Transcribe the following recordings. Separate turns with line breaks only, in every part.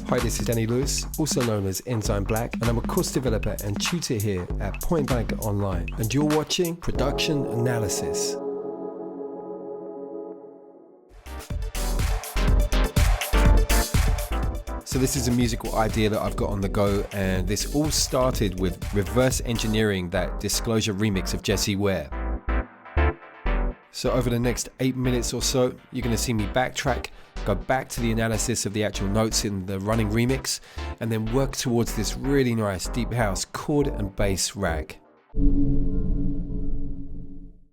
Hi, this is Danny Lewis, also known as Enzyme Black, and I'm a course developer and tutor here at Point Blank Online, and you're watching Production Analysis. So this is a musical idea that I've got on the go, and this all started with reverse engineering that Disclosure remix of Jessie Ware. So over the next 8 minutes or so, you're going to see me backtrack, go back to the analysis of the actual notes in the running remix, and then work towards this really nice deep house chord and bass rag.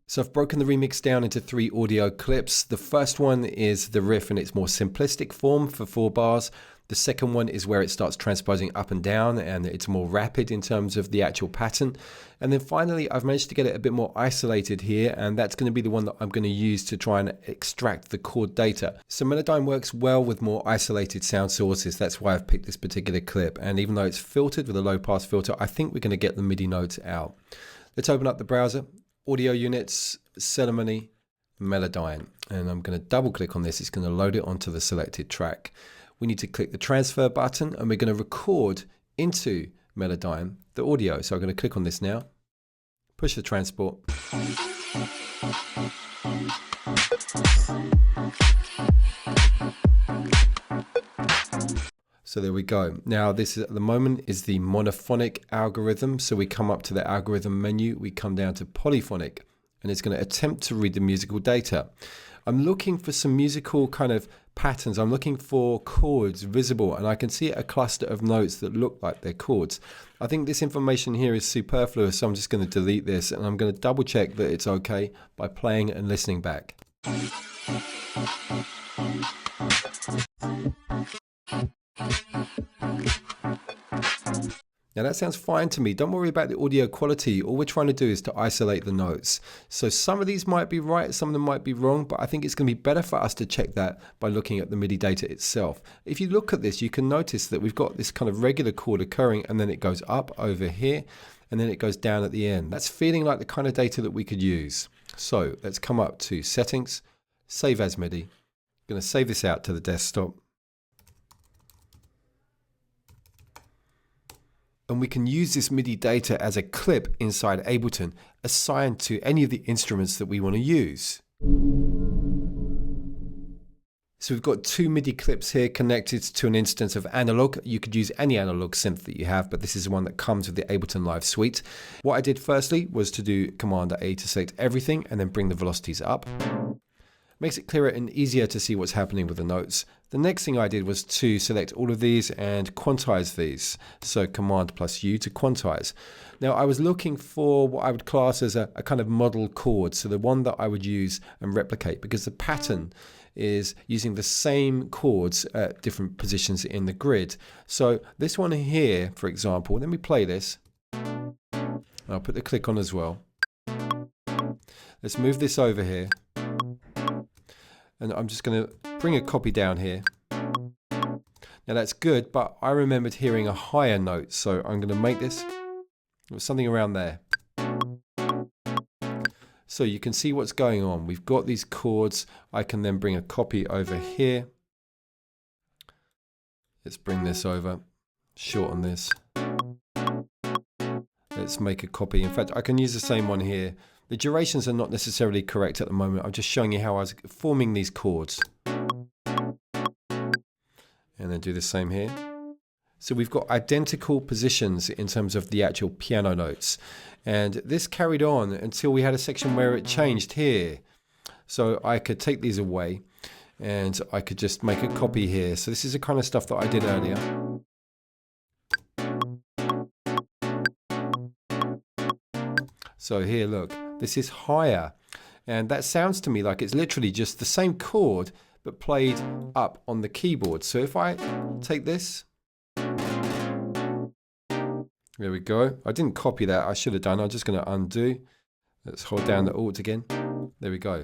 So I've broken the remix down into 3 audio clips. The first one is the riff in its more simplistic form for 4 bars. The second one is where it starts transposing up and down and it's more rapid in terms of the actual pattern. And then finally, I've managed to get it a bit more isolated here, and that's going to be the one that I'm going to use to try and extract the chord data. So Melodyne works well with more isolated sound sources. That's why I've picked this particular clip. And even though it's filtered with a low pass filter, I think we're going to get the MIDI notes out. Let's open up the browser, audio units, Ceremony, Melodyne. And I'm going to double click on this. It's going to load it onto the selected track. We need to click the transfer button and we're going to record into Melodyne the audio. So I'm going to click on this now, push the transport. So there we go. Now this is, at the moment, is the monophonic algorithm. So we come up to the algorithm menu, we come down to polyphonic, and it's going to attempt to read the musical data. I'm looking for some musical kind of patterns. I'm looking for chords visible, and I can see a cluster of notes that look like they're chords. I think this information here is superfluous, so I'm just going to delete this, and I'm going to double check that it's okay by playing and listening back. Now that sounds fine to me. Don't worry about the audio quality. All we're trying to do is to isolate the notes. So some of these might be right, some of them might be wrong, but I think it's going to be better for us to check that by looking at the MIDI data itself. If you look at this, you can notice that we've got this kind of regular chord occurring, and then it goes up over here, and then it goes down at the end. That's feeling like the kind of data that we could use. So let's come up to Settings, Save as MIDI. I'm going to save this out to the desktop. And we can use this MIDI data as a clip inside Ableton assigned to any of the instruments that we want to use. So we've got 2 MIDI clips here connected to an instance of analog. You could use any analog synth that you have, but this is the one that comes with the Ableton Live suite. What I did firstly was to do Command A to select everything and then bring the velocities up. Makes it clearer and easier to see what's happening with the notes. The next thing I did was to select all of these and quantize these. So Command plus U to quantize. Now I was looking for what I would class as a kind of model chord. So the one that I would use and replicate, because the pattern is using the same chords at different positions in the grid. So this one here, for example, let me play this. I'll put the click on as well. Let's move this over here. And I'm just going to bring a copy down here. Now that's good, but I remembered hearing a higher note, so I'm going to make this something around there. So you can see what's going on. We've got these chords. I can then bring a copy over here. Let's bring this over, shorten this. Let's make a copy. In fact, I can use the same one here. The durations are not necessarily correct at the moment. I'm just showing you how I was forming these chords. And then do the same here. So we've got identical positions in terms of the actual piano notes. And this carried on until we had a section where it changed here. So I could take these away and I could just make a copy here. So this is the kind of stuff that I did earlier. So here, look, this is higher. And that sounds to me like it's literally just the same chord, but played up on the keyboard. So if I take this, there we go. I didn't copy that. I should have done. I'm just going to undo. Let's hold down the Alt again. There we go.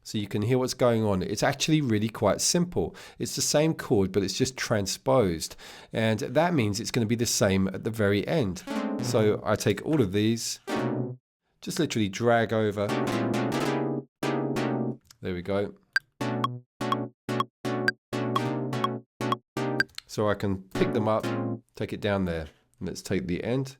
So you can hear what's going on. It's actually really quite simple. It's the same chord, but it's just transposed. And that means it's going to be the same at the very end. So I take all of these, just literally drag over. There we go. so I can pick them up, take it down there. Let's take the end.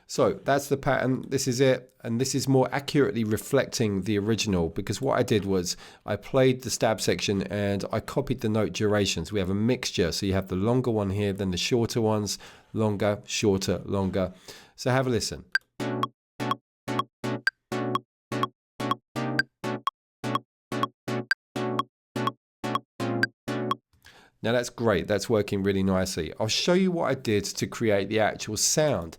So that's the pattern, this is it, and this is more accurately reflecting the original, because what I did was I played the stab section and I copied the note durations. We have a mixture, so you have the longer one here, then the shorter ones, longer, shorter, longer. So have a listen. Now that's great, that's working really nicely. I'll show you what I did to create the actual sound.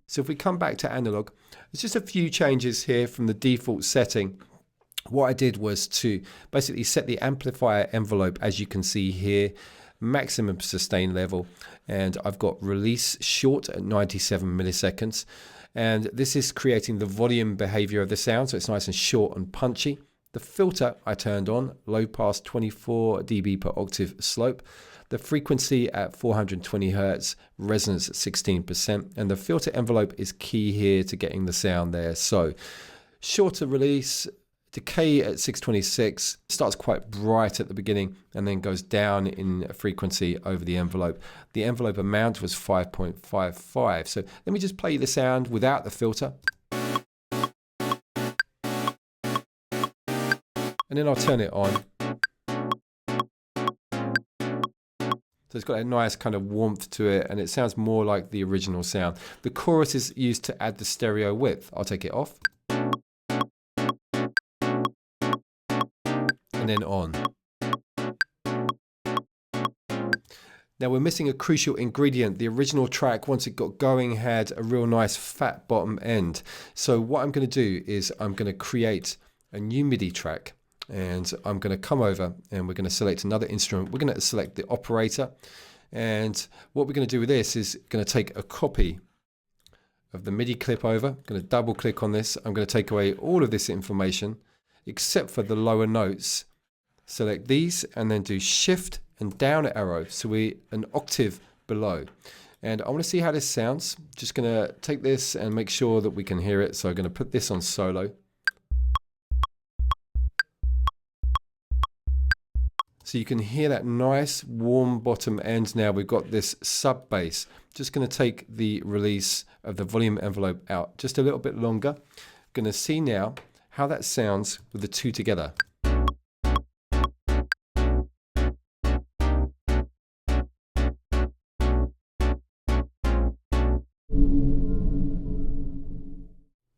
So if we come back to analog, there's just a few changes here from the default setting. What I did was to basically set the amplifier envelope, as you can see here, maximum sustain level, and I've got release short at 97 milliseconds. And this is creating the volume behavior of the sound, so it's nice and short and punchy. The filter I turned on, low pass 24 dB per octave slope. The frequency at 420 Hertz, resonance at 16%, and the filter envelope is key here to getting the sound there. So shorter release, decay at 626, starts quite bright at the beginning and then goes down in frequency over the envelope. The envelope amount was 5.55. So let me just play you the sound without the filter. And then I'll turn it on. So it's got a nice kind of warmth to it, and it sounds more like the original sound. The chorus is used to add the stereo width. I'll take it off. And then on. Now we're missing a crucial ingredient. The original track, once it got going, had a real nice fat bottom end. So what I'm going to do is I'm going to create a new MIDI track. And I'm going to come over and we're going to select another instrument. We're going to select the operator. And what we're going to do with this is going to take a copy of the MIDI clip over. I'm going to double click on this. I'm going to take away all of this information except for the lower notes. Select these and then do shift and down arrow. So we're an octave below. And I want to see how this sounds. Just going to take this and make sure that we can hear it. So I'm going to put this on solo. So you can hear that nice warm bottom end now. We've got this sub bass. Just going to take the release of the volume envelope out just a little bit longer. Going to see now how that sounds with the two together.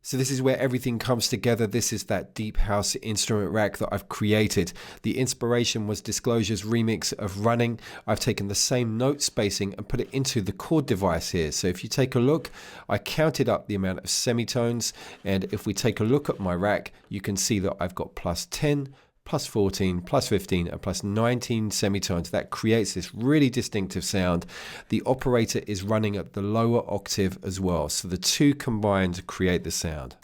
So this is where everything comes together. This is that deep house instrument rack that I've created. The inspiration was Disclosure's remix of Running. I've taken the same note spacing and put it into the chord device here. So if you take a look, I counted up the amount of semitones. And if we take a look at my rack, you can see that I've got +10, +14, +15, and +19 semitones. That creates this really distinctive sound. The operator is running at the lower octave as well. So the two combined create the sound.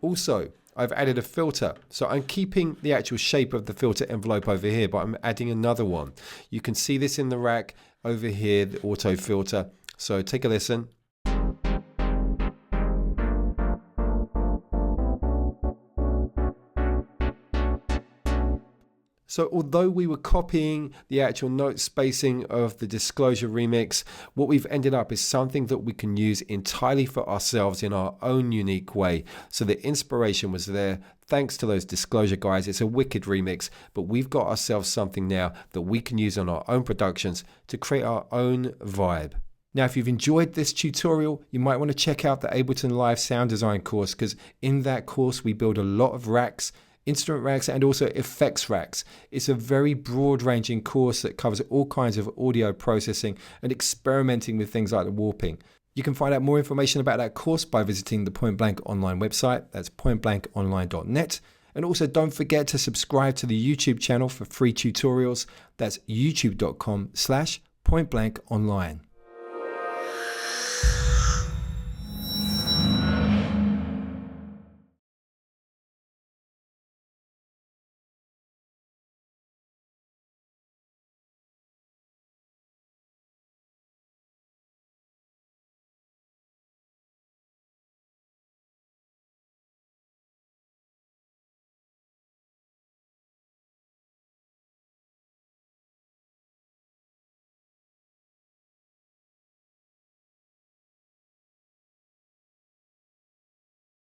Also, I've added a filter. So I'm keeping the actual shape of the filter envelope over here, but I'm adding another one. You can see this in the rack over here, the auto filter. So take a listen. So although we were copying the actual note spacing of the Disclosure remix, what we've ended up is something that we can use entirely for ourselves in our own unique way. So the inspiration was there. Thanks to those Disclosure guys. It's a wicked remix, but we've got ourselves something now that we can use on our own productions to create our own vibe. Now, if you've enjoyed this tutorial, you might want to check out the Ableton Live sound design course, because in that course, we build a lot of racks, instrument racks, and also effects racks. It's a very broad ranging course that covers all kinds of audio processing and experimenting with things like the warping. You can find out more information about that course by visiting the Point Blank Online website. That's pointblankonline.net. And also don't forget to subscribe to the YouTube channel for free tutorials. That's youtube.com/pointblankonline.